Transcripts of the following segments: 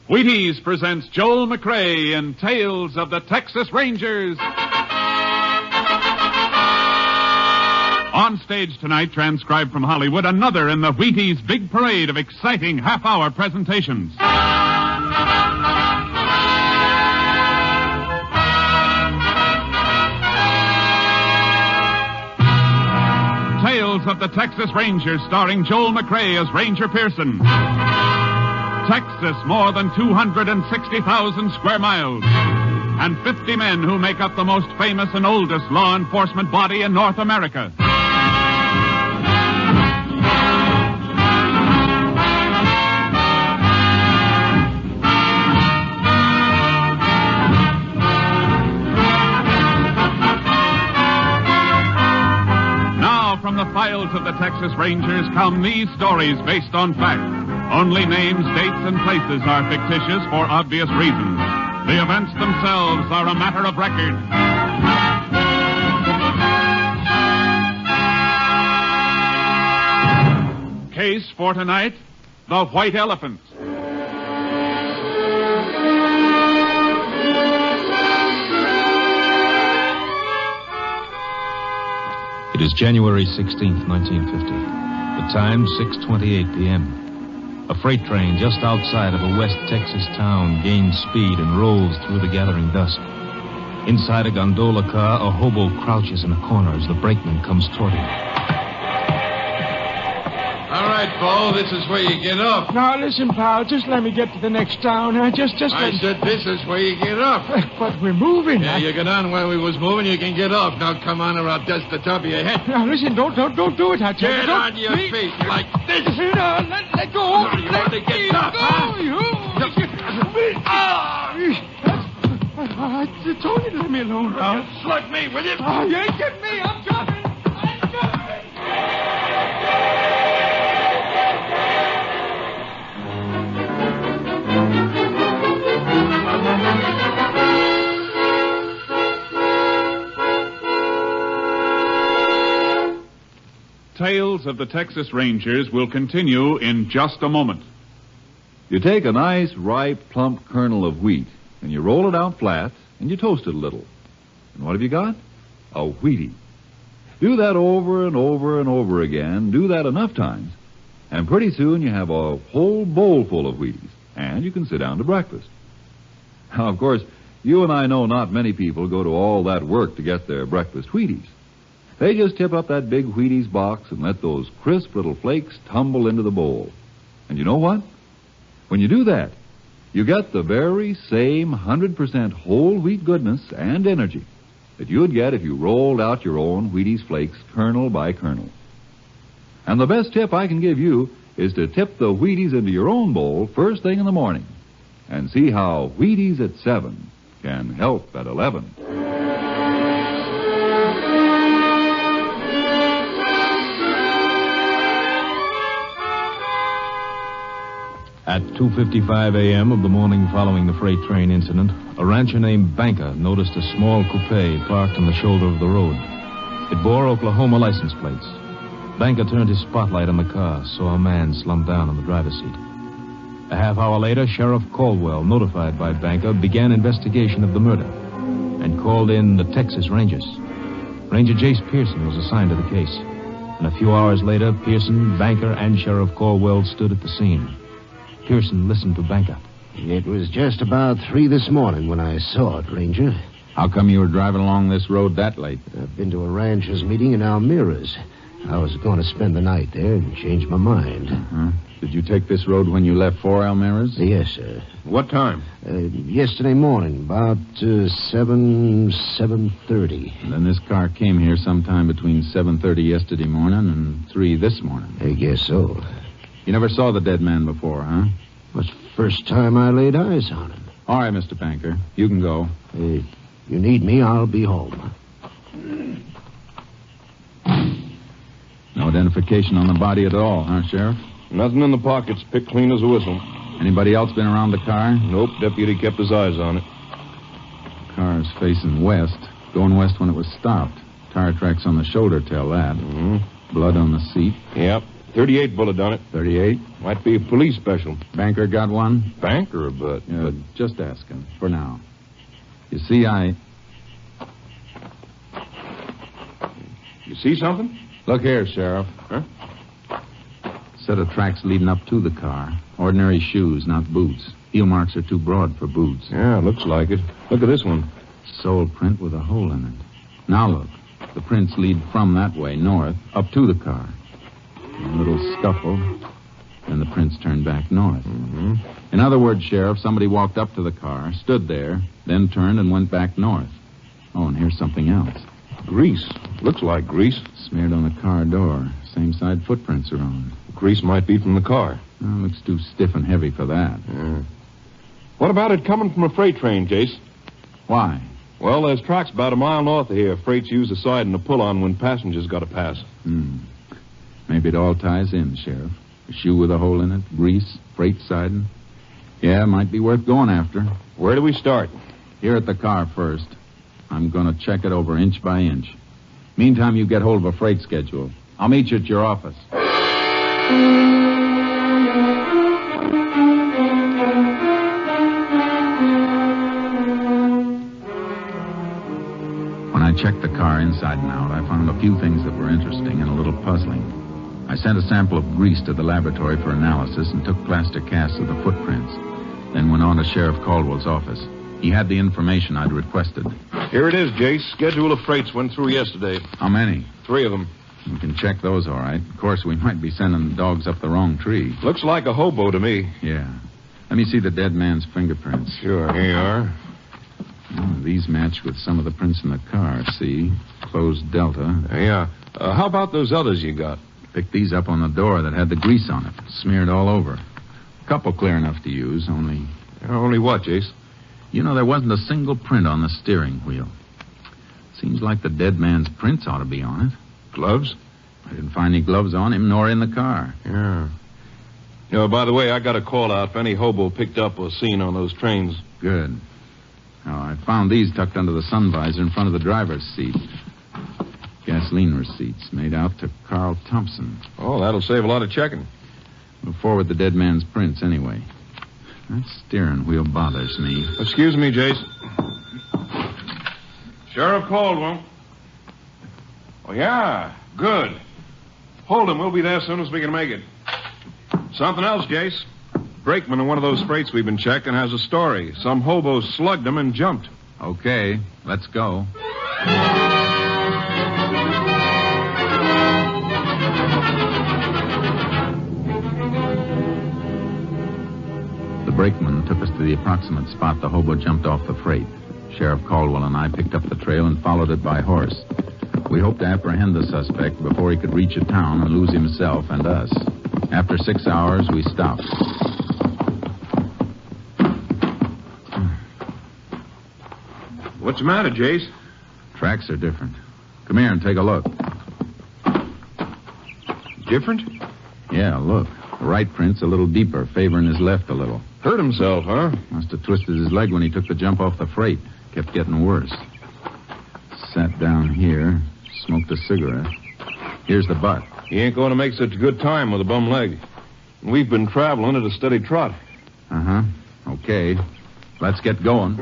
Wheaties presents Joel McRae in Tales of the Texas Rangers. On stage tonight, transcribed from Hollywood, another in the Wheaties big parade of exciting half-hour presentations. Tales of the Texas Rangers, starring Joel McRae as Ranger Pearson. Texas, more than 260,000 square miles. And 50 men who make up the most famous and oldest law enforcement body in North America. Now, from the files of the Texas Rangers come these stories based on fact. Only names, dates, and places are fictitious for obvious reasons. The events themselves are a matter of record. Case for tonight, the White Elephant. It is January 16th, 1950. The time, 6:28 p.m. A freight train just outside of a West Texas town gains speed and rolls through the gathering dusk. Inside a gondola car, a hobo crouches in a corner as the brakeman comes toward him. All right, Bo, this is where you get off. Now, listen, pal, just let me get to the next town. I said this is where you get off. But we're moving. Yeah, you get on where we was moving, you can get off. Now, come on, or I'll dust the top of your head. Now, listen, don't do it, I tell you. Get on your feet like this. No, let go. You want to get tough, huh? I told you to leave me alone, pal. Slug me, will you? Oh, you ain't getting me. I'm coming. Tales of the Texas Rangers will continue in just a moment. You take a nice, ripe, plump kernel of wheat, and you roll it out flat, and you toast it a little. And what have you got? A Wheatie. Do that over and over and over again. Do that enough times, and pretty soon you have a whole bowl full of Wheaties, and you can sit down to breakfast. Now, of course, you and I know not many people go to all that work to get their breakfast Wheaties. They just tip up that big Wheaties box and let those crisp little flakes tumble into the bowl. And you know what? When you do that, you get the very same 100% whole wheat goodness and energy that you'd get if you rolled out your own Wheaties flakes kernel by kernel. And the best tip I can give you is to tip the Wheaties into your own bowl first thing in the morning and see how Wheaties at 7 can help at 11. At 2:55 a.m. of the morning following the freight train incident, a rancher named Banker noticed a small coupe parked on the shoulder of the road. It bore Oklahoma license plates. Banker turned his spotlight on the car, saw a man slumped down on the driver's seat. A half hour later, Sheriff Caldwell, notified by Banker, began investigation of the murder and called in the Texas Rangers. Ranger Jace Pearson was assigned to the case. And a few hours later, Pearson, Banker, and Sheriff Caldwell stood at the scene. Pearson listened to Banker. It was just about 3 this morning when I saw it, Ranger. How come you were driving along this road that late? I've been to a rancher's meeting in Almira's. I was going to spend the night there and change my mind. Uh-huh. Did you take this road when you left for Almira's? Yes, sir. What time? Yesterday morning, about 7:30. And then this car came here sometime between 7:30 yesterday morning and 3 this morning. I guess so. You never saw the dead man before, huh? Was the first time I laid eyes on him. All right, Mr. Banker. You can go. You need me, I'll be home. No identification on the body at all, huh, Sheriff? Nothing in the pockets. Picked clean as a whistle. Anybody else been around the car? Nope. Deputy kept his eyes on it. Car's facing west. Going west when it was stopped. Tire tracks on the shoulder tell that. Mm-hmm. Blood on the seat. Yep. .38 bullet done it. 38. Might be a police special. Banker got one? Banker, but... Just asking, for now. You see, You see something? Look here, Sheriff. Huh? Set of tracks leading up to the car. Ordinary shoes, not boots. Heel marks are too broad for boots. Yeah, looks like it. Look at this one. Sole print with a hole in it. Now look. The prints lead from that way, north, up to the car. A little scuffle, then the prints turn back north. Mm-hmm. In other words, Sheriff, somebody walked up to the car, stood there, then turned and went back north. Oh, and here's something else. Grease. Looks like grease. Smeared on the car door. Same side footprints are on. Grease might be from the car. Oh, looks too stiff and heavy for that. Yeah. What about it coming from a freight train, Jace? Why? Well, there's tracks about a mile north of here. Freight's use the side and the pull-on when passengers got to pass. Maybe it all ties in, Sheriff. A shoe with a hole in it, grease, freight siding. Yeah, might be worth going after. Where do we start? Here at the car first. I'm going to check it over inch by inch. Meantime, you get hold of a freight schedule. I'll meet you at your office. When I checked the car inside and out, I found a few things that were interesting and a little puzzling. I sent a sample of grease to the laboratory for analysis and took plaster casts of the footprints. Then went on to Sheriff Caldwell's office. He had the information I'd requested. Here it is, Jace. Schedule of freights went through yesterday. How many? 3 of them. We can check those all right. Of course, we might be sending the dogs up the wrong tree. Looks like a hobo to me. Yeah. Let me see the dead man's fingerprints. Sure, here you are. Oh, these match with some of the prints in the car. See? Closed delta. Yeah. How about those others you got? Picked these up on the door that had the grease on it. Smeared all over. A couple clear enough to use, only... Only what, Jace? You know, there wasn't a single print on the steering wheel. Seems like the dead man's prints ought to be on it. Gloves? I didn't find any gloves on him, nor in the car. Yeah. You know, by the way, I got a call out if any hobo picked up or seen on those trains. Good. Now, I found these tucked under the sun visor in front of the driver's seat. Gasoline receipts made out to Carl Thompson. Oh, that'll save a lot of checking. We'll forward the dead man's prints anyway. That steering wheel bothers me. Excuse me, Jace. Sheriff Caldwell. Oh, yeah. Good. Hold him. We'll be there as soon as we can make it. Something else, Jace. Brakeman in one of those freights we've been checking has a story. Some hobo slugged him and jumped. Okay, let's go. The brakeman took us to the approximate spot the hobo jumped off the freight. Sheriff Caldwell and I picked up the trail and followed it by horse. We hoped to apprehend the suspect before he could reach a town and lose himself and us. After 6 hours, we stopped. What's the matter, Jace? Tracks are different. Come here and take a look. Different? Yeah, look. The right print's a little deeper, favoring his left a little. Hurt himself, huh? Must have twisted his leg when he took the jump off the freight. Kept getting worse. Sat down here, smoked a cigarette. Here's the butt. He ain't going to make such a good time with a bum leg. We've been traveling at a steady trot. Uh-huh. Okay. Let's get going.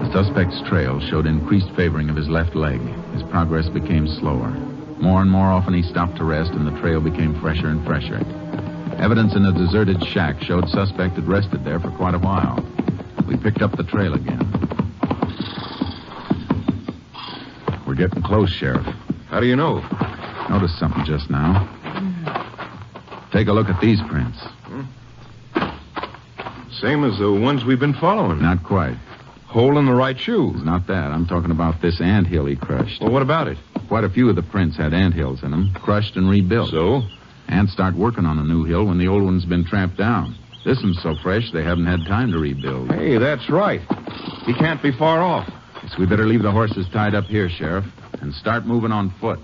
The suspect's trail showed increased favoring of his left leg. His progress became slower. More and more often he stopped to rest, and the trail became fresher and fresher. Evidence in a deserted shack showed suspect had rested there for quite a while. We picked up the trail again. We're getting close, Sheriff. How do you know? Noticed something just now. Take a look at these prints. Same as the ones we've been following. Not quite. Hole in the right shoe. It's not that. I'm talking about this anthill he crushed. Well, what about it? Quite a few of the prints had anthills in them, crushed and rebuilt. So? Ants start working on a new hill when the old one's been tramped down. This one's so fresh they haven't had time to rebuild. Hey, that's right. He can't be far off. Guess we better leave the horses tied up here, Sheriff, and start moving on foot.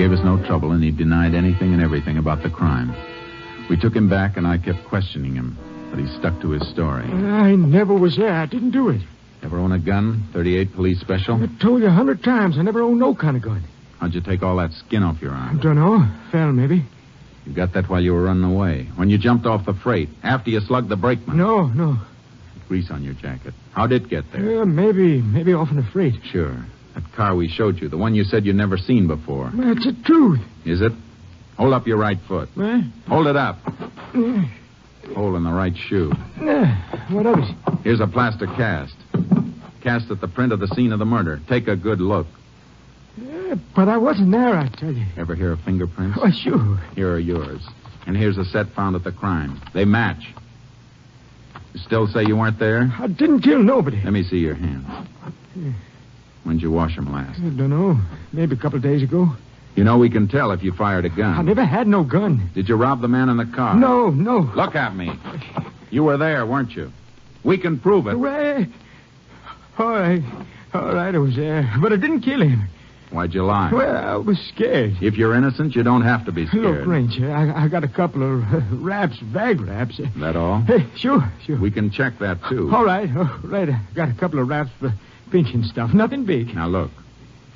gave us no trouble, and he denied anything and everything about the crime. We took him back, and I kept questioning him, but he stuck to his story. I never was there. I didn't do it. Ever own a gun? 38 police special? I told you 100 times I never owned no kind of gun. How'd you take all that skin off your I arm? don't know. Fell, maybe. You got that while you were running away. When you jumped off the freight, after you slugged the brakeman. No. Grease on your jacket. How'd it get there? Maybe off in the freight. Sure. That car we showed you, the one you said you'd never seen before. That's the truth. Is it? Hold up your right foot. Eh? Hold it up. Hole in the right shoe. What of it? Here's a plaster cast. Cast at the print of the scene of the murder. Take a good look. But I wasn't there, I tell you. Ever hear of fingerprints? Oh, sure. Here are yours. And here's a set found at the crime. They match. You still say you weren't there? I didn't kill nobody. Let me see your hands. When'd you wash them last? I don't know. Maybe a couple of days ago. You know we can tell if you fired a gun. I never had no gun. Did you rob the man in the car? No. Look at me. You were there, weren't you? We can prove it. Well, all right, I was there. But I didn't kill him. Why'd you lie? Well, I was scared. If you're innocent, you don't have to be scared. Look, Ranger, I got a couple of bag wraps. That all? Hey, sure. We can check that, too. All right. I got a couple of wraps for pinching stuff. Nothing big. Now, look.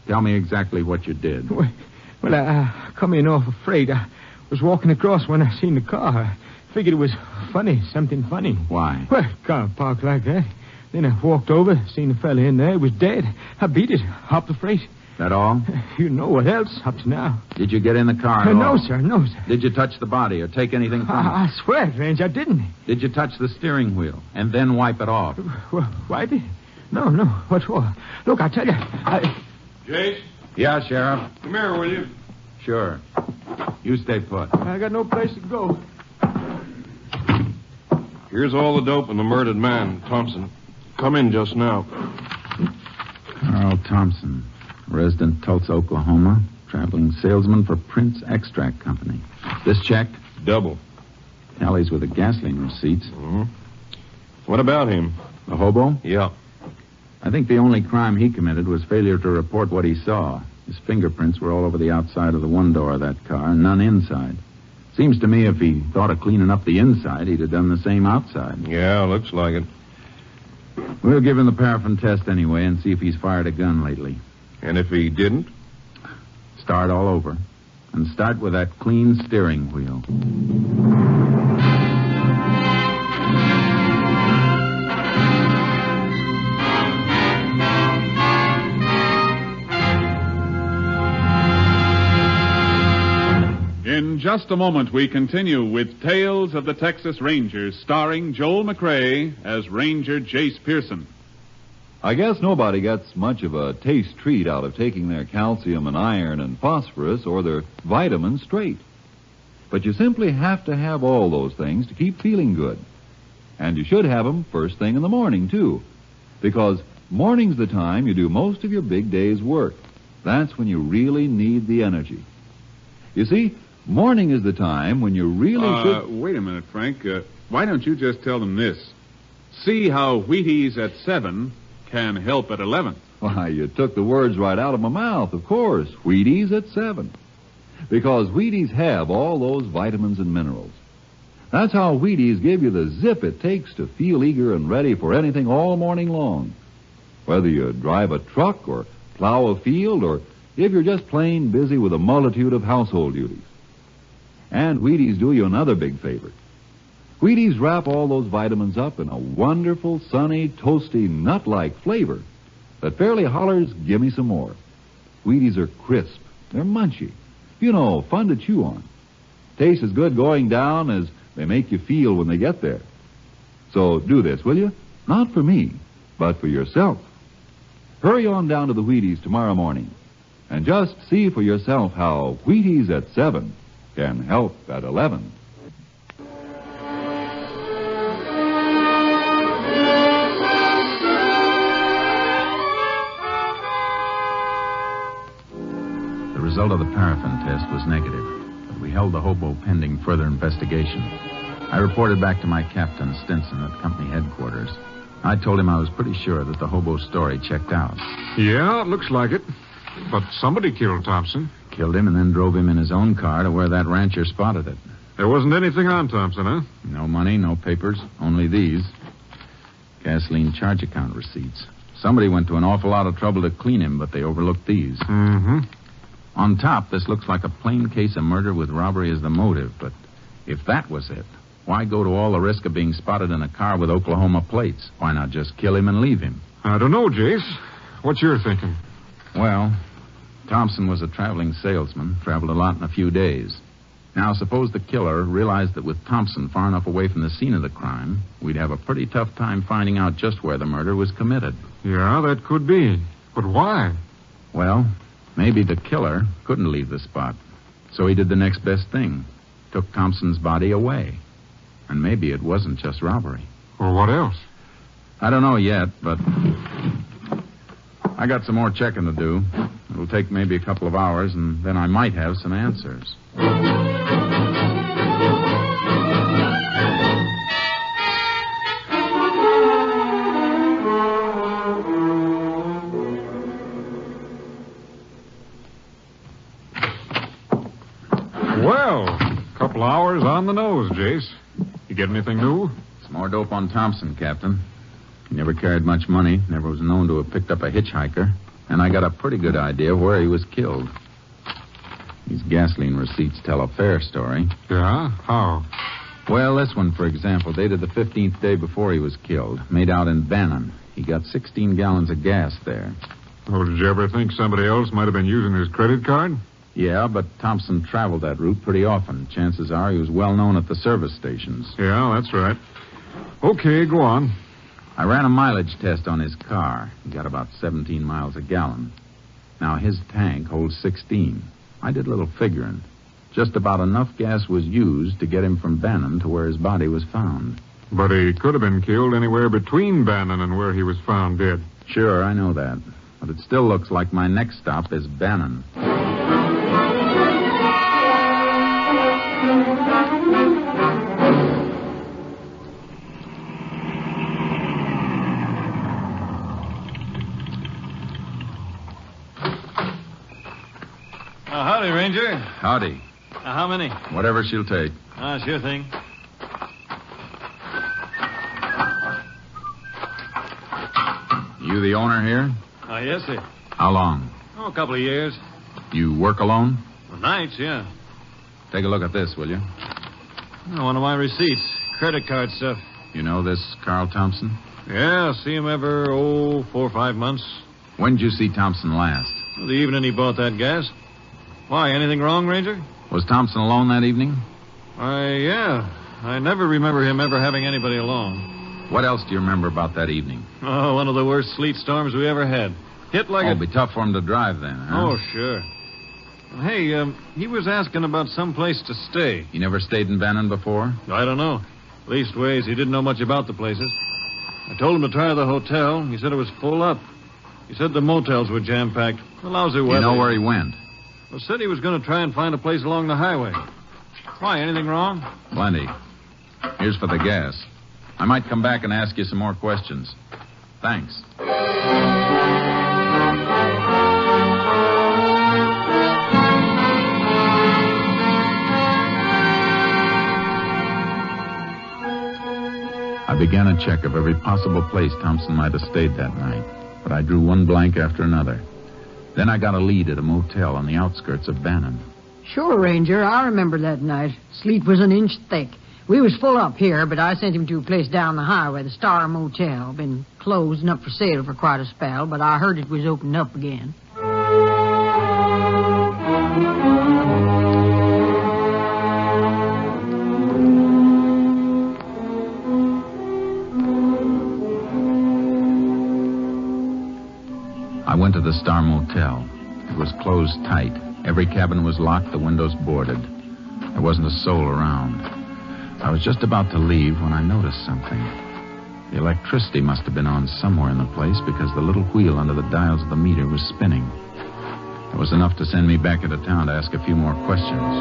Tell me exactly what you did. Well, I come in off a freight. I was walking across when I seen the car. I figured it was funny, something funny. Why? Well, car parked like that. Then I walked over, seen the fella in there. He was dead. I beat it, hopped the freight. That all? You know what else up to now. Did you get in the car at No, all? sir. Did you touch the body or take anything from it? I swear, Range, I didn't. Did you touch the steering wheel and then wipe it off? Wipe it? No. What for? Look, I tell you, Jace, Yeah, Sheriff. come here, will you? Sure. You stay put. I got no place to go. Here's all the dope and the murdered man, Thompson. Come in just now. Carl Thompson, resident Tulsa, Oklahoma, traveling salesman for Prince Extract Company. This check? Double. Tallies with the gasoline receipts. Mm-hmm. What about him? The hobo? Yeah. I think the only crime he committed was failure to report what he saw. His fingerprints were all over the outside of the one door of that car, none inside. Seems to me if he thought of cleaning up the inside, he'd have done the same outside. Yeah, looks like it. We'll give him the paraffin test anyway and see if he's fired a gun lately. And if he didn't? Start all over. And start with that clean steering wheel. In just a moment, we continue with Tales of the Texas Rangers, starring Joel McRae as Ranger Jace Pearson. I guess nobody gets much of a taste treat out of taking their calcium and iron and phosphorus or their vitamins straight. But you simply have to have all those things to keep feeling good. And you should have them first thing in the morning, too. Because morning's the time you do most of your big day's work. That's when you really need the energy. You see, morning is the time when you really should... Wait a minute, Frank. Why don't you just tell them this? See how Wheaties at 7 can help at 11. Why, you took the words right out of my mouth, of course. Wheaties at 7. Because Wheaties have all those vitamins and minerals. That's how Wheaties give you the zip it takes to feel eager and ready for anything all morning long. Whether you drive a truck or plow a field or if you're just plain busy with a multitude of household duties. And Wheaties do you another big favor. Wheaties wrap all those vitamins up in a wonderful, sunny, toasty, nut-like flavor that fairly hollers, give me some more. Wheaties are crisp. They're munchy. You know, fun to chew on. Tastes as good going down as they make you feel when they get there. So do this, will you? Not for me, but for yourself. Hurry on down to the Wheaties tomorrow morning and just see for yourself how Wheaties at 7 can help at 11. The result of the paraffin test was negative, but we held the hobo pending further investigation. I reported back to my captain, Stinson, at company headquarters. I told him I was pretty sure that the hobo's story checked out. Yeah, it looks like it. But somebody killed Thompson. Killed him and then drove him in his own car to where that rancher spotted it. There wasn't anything on Thompson, huh? No money, no papers, only these. Gasoline charge account receipts. Somebody went to an awful lot of trouble to clean him, but they overlooked these. Mm-hmm. On top, this looks like a plain case of murder with robbery as the motive, but if that was it, why go to all the risk of being spotted in a car with Oklahoma plates? Why not just kill him and leave him? I don't know, Jace. What's your thinking? Well, Thompson was a traveling salesman, traveled a lot in a few days. Now, suppose the killer realized that with Thompson far enough away from the scene of the crime, we'd have a pretty tough time finding out just where the murder was committed. Yeah, that could be. But why? Well, maybe the killer couldn't leave the spot. So he did the next best thing. Took Thompson's body away. And maybe it wasn't just robbery. Or what else? I don't know yet, but I got some more checking to do. It'll take maybe a couple of hours, and then I might have some answers. Well, a couple hours on the nose, Jace. You get anything new? Some more dope on Thompson, Captain. He never carried much money, never was known to have picked up a hitchhiker, and I got a pretty good idea of where he was killed. These gasoline receipts tell a fair story. Yeah? How? Well, this one, for example, dated the 15th day before he was killed, made out in Bannon. He got 16 gallons of gas there. Oh, did you ever think somebody else might have been using his credit card? Yeah, but Thompson traveled that route pretty often. Chances are he was well known at the service stations. Yeah, that's right. Okay, go on. I ran a mileage test on his car. He got about 17 miles a gallon. Now, his tank holds 16. I did a little figuring. Just about enough gas was used to get him from Bannon to where his body was found. But he could have been killed anywhere between Bannon and where he was found dead. Sure, I know that. But it still looks like my next stop is Bannon. Howdy, Ranger. Howdy. How many? Whatever she'll take. Sure thing. You the owner here? Yes, sir. How long? A couple of years. You work alone? Nights, yeah. Take a look at this, will you? One of my receipts. Credit card stuff. You know this Carl Thompson? Yeah, see him every, 4 or 5 months. When did you see Thompson last? The evening he bought that gas. Why, anything wrong, Ranger? Was Thompson alone that evening? Yeah. I never remember him ever having anybody along. What else do you remember about that evening? Oh, one of the worst sleet storms we ever had. Hit like It'd be tough for him to drive then, huh? Oh, sure. Hey, he was asking about some place to stay. You never stayed in Bannon before? I don't know. Leastways, he didn't know much about the places. I told him to try the hotel. He said it was full up. He said the motels were jam-packed. Lousy weather. You know where he went? Well, said he was going to try and find a place along the highway. Why, anything wrong? Plenty. Here's for the gas. I might come back and ask you some more questions. Thanks. I began a check of every possible place Thompson might have stayed that night, but I drew one blank after another. Then I got a lead at a motel on the outskirts of Bannon. Sure, Ranger. I remember that night. Sleet was an inch thick. We was full up here, but I sent him to a place down the highway, the Star Motel. Been closed and up for sale for quite a spell, but I heard it was opened up again. I went to the Star Motel. It was closed tight. Every cabin was locked, the windows boarded. There wasn't a soul around. I was just about to leave when I noticed something. The electricity must have been on somewhere in the place because the little wheel under the dials of the meter was spinning. It was enough to send me back into town to ask a few more questions.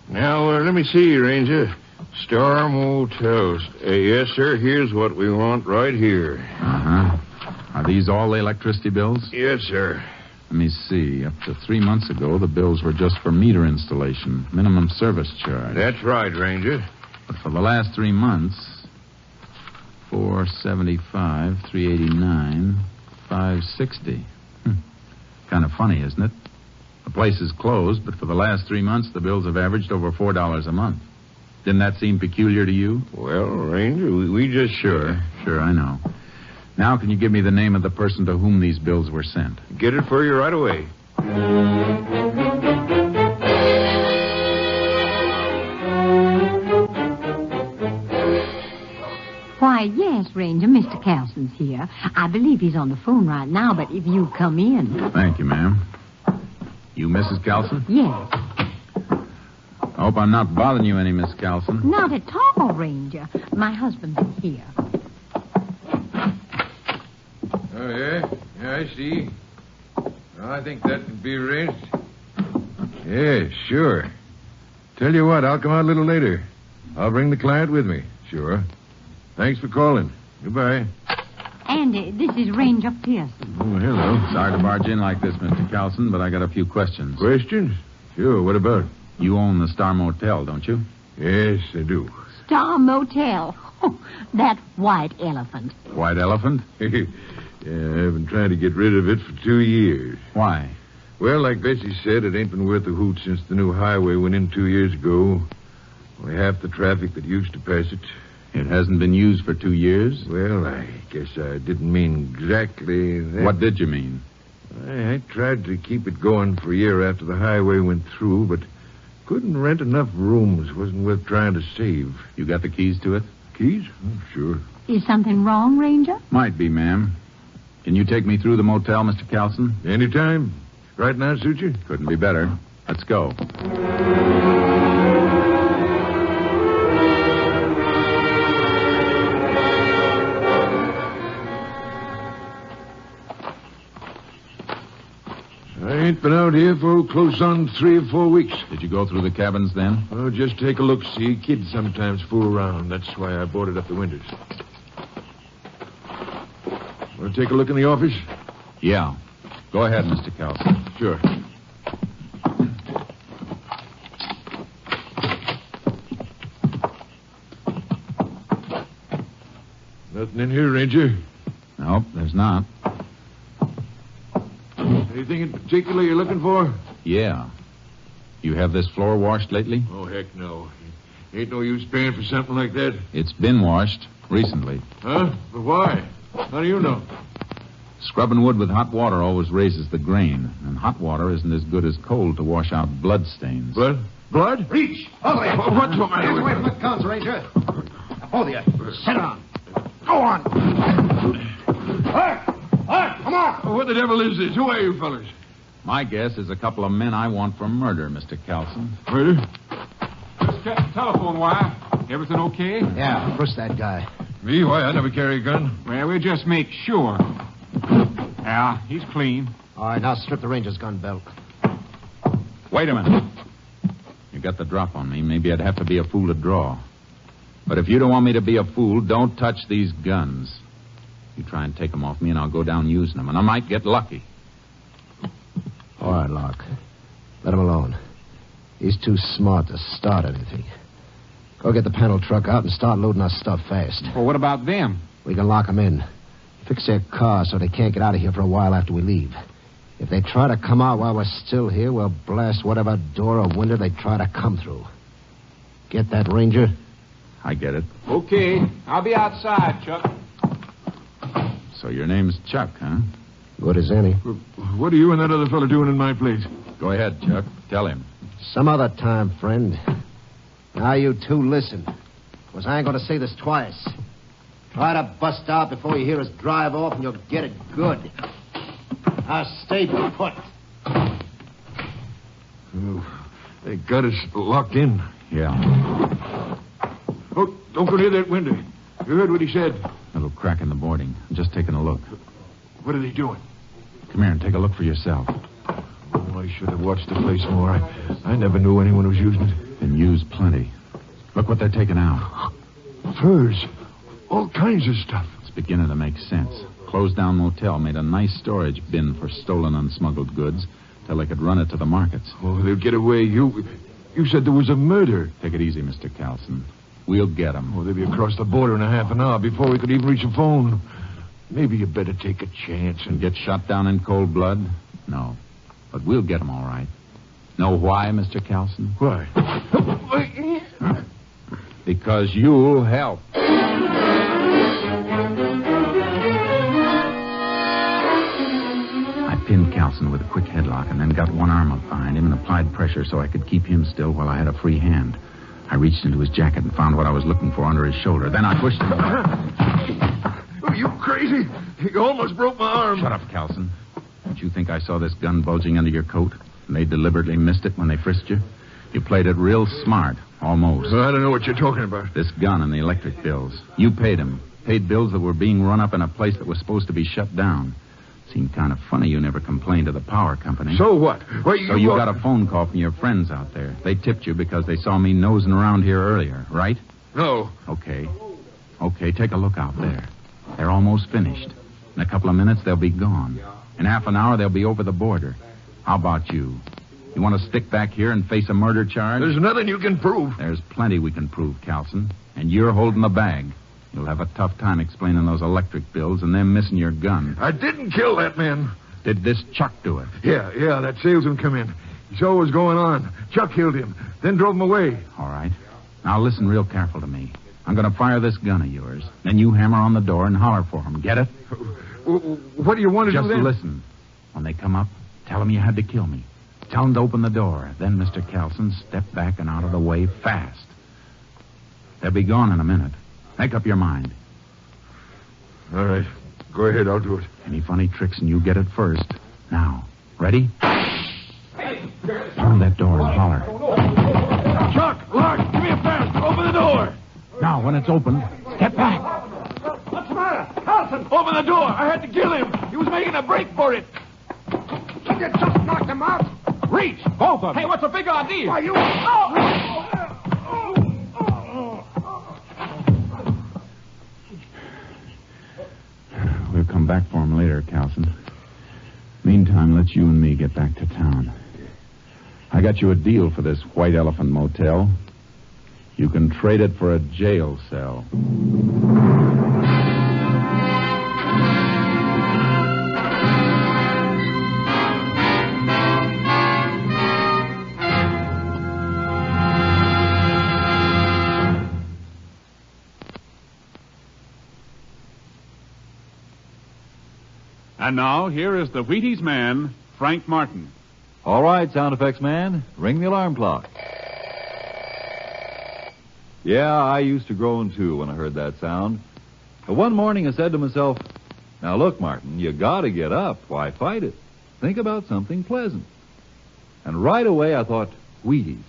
Now, let me see, Ranger. Star Motels. Yes, sir. Here's what we want right here. Uh-huh. I've these all the electricity bills? Yes, sir. Let me see. Up to 3 months ago, the bills were just for meter installation, minimum service charge. That's right, Ranger. But for the last 3 months, $475, $389, $560. Kind of funny, isn't it? The place is closed, but for the last 3 months, the bills have averaged over $4 a month. Didn't that seem peculiar to you? Well, Ranger, we just... Sure, I know. Now, can you give me the name of the person to whom these bills were sent? Get it for you right away. Why, yes, Ranger. Mr. Carlson's here. I believe he's on the phone right now, but if you come in... Thank you, ma'am. You Mrs. Carlson? Yes. I hope I'm not bothering you any, Miss Carlson. Not at all, Ranger. My husband's here. Oh, yeah? Yeah, I see. Well, I think that can be arranged. Yeah, sure. Tell you what, I'll come out a little later. I'll bring the client with me. Sure. Thanks for calling. Goodbye. And this is Ranger Pearson. Oh, hello. Sorry to barge in like this, Mr. Carlson, but I got a few questions. Questions? Sure, what about? You own the Star Motel, don't you? Yes, I do. Star Motel. Oh, that white elephant. White elephant? Yeah, I've been trying to get rid of it for 2 years. Why? Well, like Bessie said, it ain't been worth a hoot since the new highway went in 2 years ago. Only half the traffic that used to pass it. It hasn't been used for 2 years? Well, I guess I didn't mean exactly that. What did you mean? I tried to keep it going for a year after the highway went through, but couldn't rent enough rooms. Wasn't worth trying to save. You got the keys to it? Keys? Oh, sure. Is something wrong, Ranger? Might be, ma'am. Can you take me through the motel, Mr. Carlson? Anytime. Right now, suit you? Couldn't be better. Let's go. I ain't been out here for close on 3 or 4 weeks. Did you go through the cabins then? Oh, just take a look. See, kids sometimes fool around. That's why I boarded up the windows. Want to take a look in the office? Yeah. Go ahead, Mr. Carlson. Sure. Nothing in here, Ranger. Nope, there's not. Anything in particular you're looking for? Yeah. You have this floor washed lately? Oh, heck no. Ain't no use paying for something like that. It's been washed recently. Huh? But why? How do you know? Scrubbing wood with hot water always raises the grain, and hot water isn't as good as cold to wash out blood stains. Blood? Blood? Reach! Hold it! What's the matter with Away you? from the guns, Ranger. Hold you. Sit down. Go on. Come on. What the devil is this? Who are you fellas? My guess is a couple of men I want for murder, Mr. Carlson. Murder? Just check the telephone wire. Everything okay? Yeah, push that guy. Me? Why, I never carry a gun. Well, we'll just make sure. Yeah, he's clean. All right, now strip the Ranger's gun belt. Wait a minute. You got the drop on me. Maybe I'd have to be a fool to draw. But if you don't want me to be a fool, don't touch these guns. You try and take them off me, and I'll go down using them. And I might get lucky. All right, Locke. Let him alone. He's too smart to start anything. Go get the panel truck out and start loading our stuff fast. Well, what about them? We can lock them in. Fix their car so they can't get out of here for a while after we leave. If they try to come out while we're still here, we'll blast whatever door or window they try to come through. Get that, Ranger? I get it. Okay. I'll be outside, Chuck. So your name's Chuck, huh? Good as any. What are you and that other fella doing in my place? Go ahead, Chuck. Tell him. Some other time, friend. Now you two listen. Because I ain't going to say this twice. Try to bust out before you hear us drive off, and you'll get it good. Now stay put. Oh, they got us locked in. Yeah. Oh, don't go near that window. You heard what he said. Little crack in the boarding. I'm just taking a look. What are they doing? Come here and take a look for yourself. Oh, I should have watched the place more. I never knew anyone was using it. Been used plenty. Look what they're taking out. Furs. All kinds of stuff. It's beginning to make sense. Closed-down motel made a nice storage bin for stolen and smuggled goods till they could run it to the markets. Oh, they'll get away. You said there was a murder. Take it easy, Mr. Carlson. We'll get them. Oh, they'll be across the border in a half an hour before we could even reach a phone. Maybe you better take a chance and Get shot down in cold blood? No. But we'll get them all right. Know why, Mr. Carlson? Why? Because you'll help. I pinned Carlson with a quick headlock and then got one arm up behind him and applied pressure so I could keep him still while I had a free hand. I reached into his jacket and found what I was looking for under his shoulder. Then I pushed him. Are you crazy? You almost broke my arm. Shut up, Carlson. Don't you think I saw this gun bulging under your coat? And they deliberately missed it when they frisked you? You played it real smart, almost. I don't know what you're talking about. This gun and the electric bills. You paid them. Paid bills that were being run up in a place that was supposed to be shut down. Seemed kind of funny you never complained to the power company. So what? So you got a phone call from your friends out there. They tipped you because they saw me nosing around here earlier, right? No. Okay, take a look out there. They're almost finished. In a couple of minutes, they'll be gone. In half an hour, they'll be over the border. How about you? You want to stick back here and face a murder charge? There's nothing you can prove. There's plenty we can prove, Carlson. And you're holding the bag. You'll have a tough time explaining those electric bills and them missing your gun. I didn't kill that man. Did this Chuck do it? Yeah, that salesman come in. He saw what was going on. Chuck killed him, then drove him away. All right. Now listen real careful to me. I'm going to fire this gun of yours. Then you hammer on the door and holler for him. Get it? What do you want to Just do then? listen. When they come up, tell them you had to kill me. Tell them to open the door. Then, Mr. Carlson, step back and out of the way fast. They'll be gone in a minute. Make up your mind. All right. Go ahead, I'll do it. Any funny tricks and you get it first. Now, ready? Open that door and holler. Chuck, Lark, give me a fast. Open the door. Now, when it's open, step back. What's the matter? Carlson, open the door. I had to kill him. He was making a break for it. You just knocked him out. Reach, both of them. Hey, what's the big idea? Why, you... We'll come back for him later, Carlson. Meantime, let's you and me get back to town. I got you a deal for this White Elephant Motel. You can trade it for a jail cell. And now, here is the Wheaties man, Frank Martin. All right, sound effects man, ring the alarm clock. Yeah, I used to groan, too, when I heard that sound. But one morning I said to myself, now look, Martin, you gotta get up. Why fight it? Think about something pleasant. And right away I thought, Wheaties.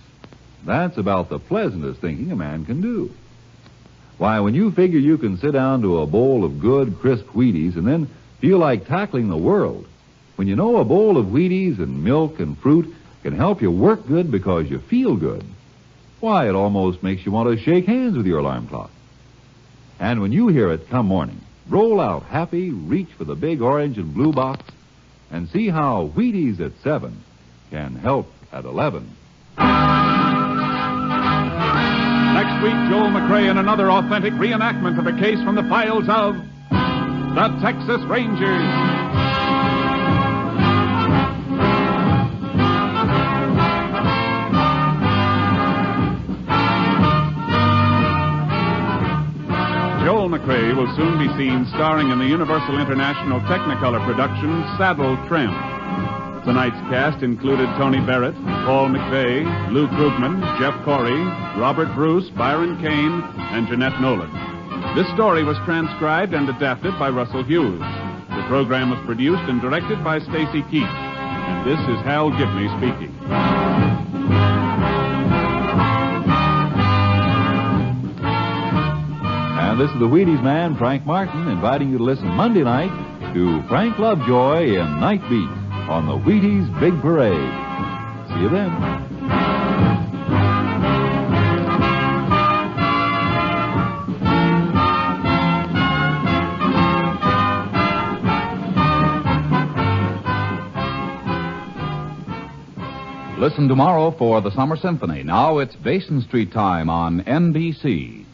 That's about the pleasantest thinking a man can do. Why, when you figure you can sit down to a bowl of good, crisp Wheaties and then feel like tackling the world, when you know a bowl of Wheaties and milk and fruit can help you work good because you feel good, why, it almost makes you want to shake hands with your alarm clock. And when you hear it come morning, roll out happy, reach for the big orange and blue box, and see how Wheaties at 7 can help at 11. Next week, Joel McRae in another authentic reenactment of a case from the files of the Texas Rangers. Joel McRae will soon be seen starring in the Universal International Technicolor production Saddle Tramp. Tonight's cast included Tony Barrett, Paul McVeigh, Lou Krugman, Jeff Corey, Robert Bruce, Byron Kane, and Jeanette Nolan. This story was transcribed and adapted by Russell Hughes. The program was produced and directed by Stacy Keach. And this is Hal Gibney speaking. And this is the Wheaties man, Frank Martin, inviting you to listen Monday night to Frank Lovejoy in Night Beat on the Wheaties Big Parade. See you then. Listen tomorrow for the Summer Symphony. Now it's Basin Street time on NBC.